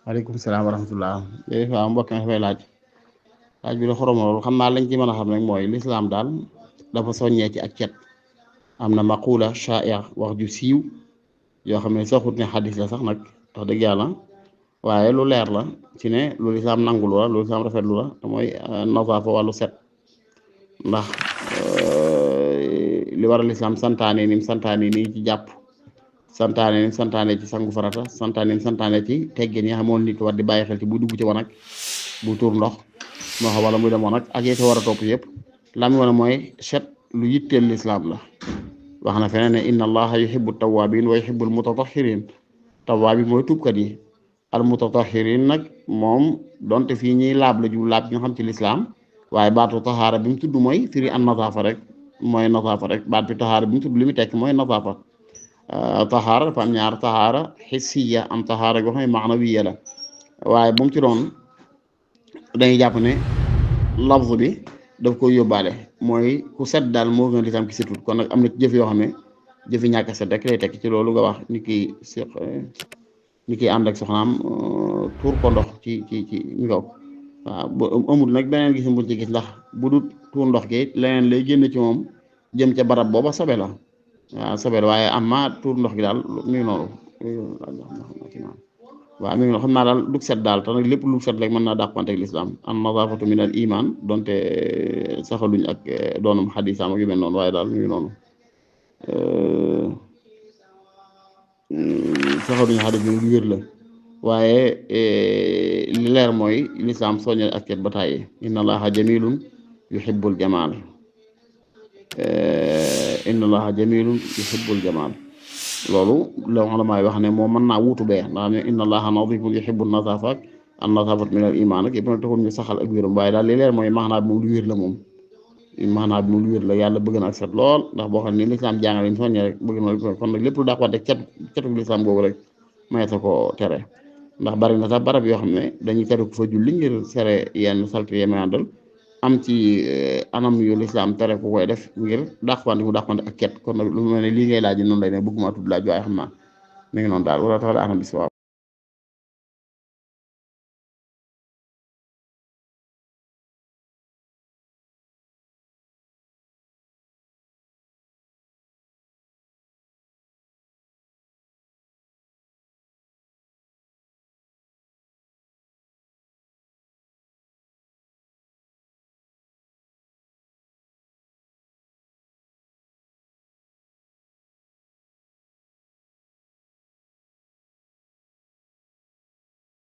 waaleykum salaam wa rahmatullah. Waaw mbokk mi dafay laaj bi la xorom loolu xam naa lañ ci mën a xam rek mooy lislaam daal dafa soññee ci ak cet. am na maqula shaa'i'a wax ju siiw yoo xam ne saxut ne xadis la sax nag wax dëgg yàlla waaye lu leer la ci ne lu lislaam nangulu la lu lislaam rafetlu la te mooy nazaafa wàllu set ndax li war a lislaam santaane ni mu santaane nii ci jàpp santaane ni mu santaane ci sangu farata santaane ni mu santaane ci teggin yi xamoon nit war di bàyyi xel ci bu dugg ci wanag bu tuur ndox moo xam wala muy dem wanag ak yi ci war a topp yëpp la mu wane mooy set lu yitteel lislaam la. wax na feneen ne inna allaha yuhibbu tawabin wa yuhibbul mutatahirin tawabin mooy tuubkat yi al mutatahirin nag moom donte fii ñiy laab la ju laab ñu xam ci lislaam waaye baatu taxaara bi mu tudd mooy firi an nazaafa rek mooy nazaafa rek baat bi taxaara bi mu tudd li mu tekk mooy nazaafa taxaara dafa am ñaar taxaara xissiya am taxaara goo xam ne maanawiya la waaye bu mu ci doon dañuy jàpp ne lafz bi daf koy yóbbaale mooy ku set daal moo gën lislaam ki setut kon nag am na ci jëf yoo xam ne jëfi ñàkk set rek lay tekk ci loolu nga wax ni ki ànd ak soxnaam tuur ko ndox ci mi kaw waaw bu amul nag beneen gis buñ ci gis ndax bu dul tuur ndox gi leneen lay génn ci moom jëm ca barab booba sobe la waaw sobe la waaye am ma tuur ndox gi daal mi ngi noonu waaw mi ngi noonu xam naa daal du set daal te nag lépp lu set rek mën naa dàqanteeg lislaam an nazaafatu min al iman donte saxaluñ ak doonum xadisaam ak yu mel noonu waaye daal mi ngi noonu saxaluñ xadis bi lu wér la waaye li leer mooy lislaam soññal ak cet ba tàyyi inna allaha jamilun yuhibbul jamal inna allaha jamilun yuhibbul jamal loolu la ulama wax ne moom mën naa wuutu bee ndax ne inna allaha nadifun yuhibbu nazafa ak an nazafat min al iman ak yëpp na taxul ñu saxal ak wéram waaye daal li leer mooy maanaa bi moom lu wér la moom maanaa bi moom lu wér la yàlla bëgg na ak set lool ndax boo xam ne lislaam jàngale ñu soññee rek bëgg na kon nag lépp lu dàqwante cetu lislaam googu rek mayeta ko tere ndax bari na sax barab yoo xam ne dañuy tere ko fa julli ngir sere yenn salte yemeandal am ci anam yu lislaam tere ku koy def ngir dàqwante mu dàqwante ak cet kon nag lu mel ne lii ngay laaj noonu lay ne bëgguma tudd laaj waaye xam naa mi ngi noonu daal wala tax la anam bi si waaw